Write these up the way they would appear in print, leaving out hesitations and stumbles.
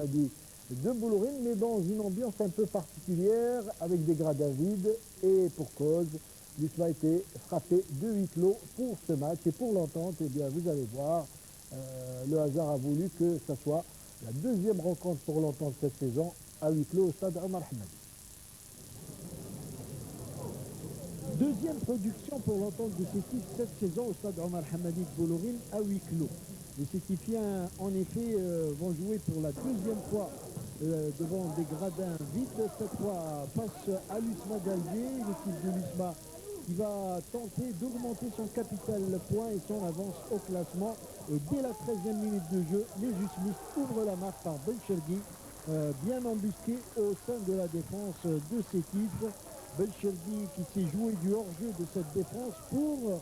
dit de Boulourine, mais dans une ambiance un peu particulière, avec des gradins vides, et pour cause, l'USMA a été frappé de huis clos pour ce match, et pour l'entente, eh bien, vous allez voir, le hasard a voulu que ce soit la deuxième rencontre pour l'entente cette saison, à huis clos au stade Omar Hamadi. Deuxième production pour l'entente de Sétif cette saison au stade Omar Hamadi de Boulourine à huis clos. Les Sétifiens, en effet, vont jouer pour la deuxième fois devant des gradins vides. Cette fois face à l'USMA d'Alger, l'équipe de l'USMA qui va tenter d'augmenter son capital point et son avance au classement. Et dès la 13e minute de jeu, les Jusmistes ouvrent la marque par Belchergui, bien embusqué au sein de la défense de Sétif. Belchergui qui s'est joué du hors-jeu de cette défense pour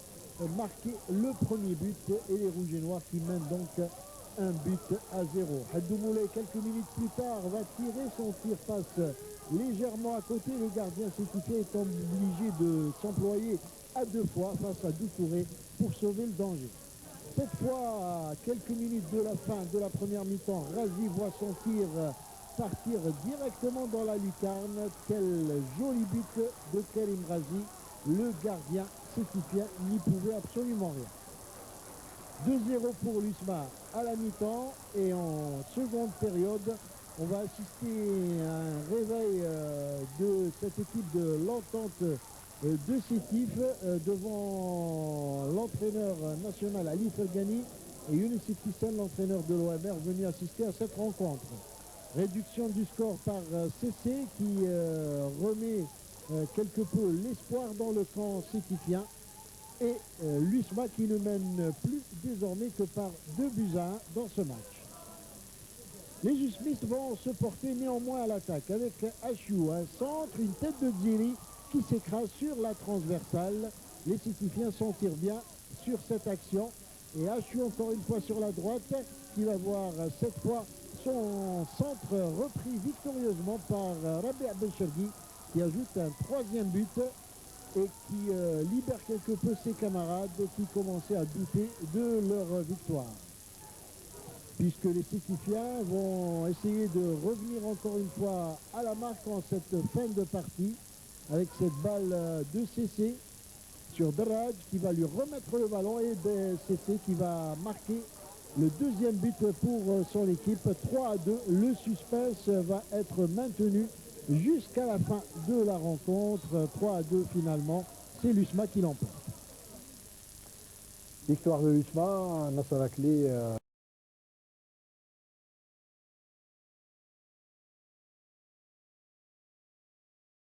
marquer le premier but, et les Rouges et Noirs qui mènent donc un but à 0. Haddou Moulay, quelques minutes plus tard, va tirer. Son tir passe légèrement à côté. Le gardien sétifien est obligé de s'employer à deux fois face à Doucouré pour sauver le danger. Cette fois, à quelques minutes de la fin de la première mi-temps, Razi voit son tir partir directement dans la lucarne. Quel joli but de Karim Razi. Le gardien sétifien n'y pouvait absolument rien. 2-0 pour l'USMA à la mi-temps, et en seconde période, on va assister à un réveil de cette équipe de l'entente de Sétif devant l'entraîneur national Ali Felgani et Younes Iftissel, l'entraîneur de l'OMR, venu assister à cette rencontre. Réduction du score par CC qui remet quelque peu l'espoir dans le camp sétifien, et l'USMA qui ne mène plus désormais que par 2-1 dans ce match. Les Jusmistes vont se porter néanmoins à l'attaque avec Achiou, un centre, une tête de Djiri qui s'écrase sur la transversale. Les Sétifiens s'en tirent bien sur cette action, et Achiou encore une fois sur la droite qui va voir cette fois son centre repris victorieusement par Rabi Belchergui qui ajoute un troisième but et qui libère quelque peu ses camarades qui commençaient à douter de leur victoire. Puisque les Sétifiens vont essayer de revenir encore une fois à la marque en cette fin de partie, avec cette balle de CC sur Daraj qui va lui remettre le ballon, et CC qui va marquer le deuxième but pour son équipe. 3-2, le suspense va être maintenu jusqu'à la fin de la rencontre. 3-2 finalement, c'est l'USMA qui l'emporte. Victoire de l'USMA, Nasser Akli.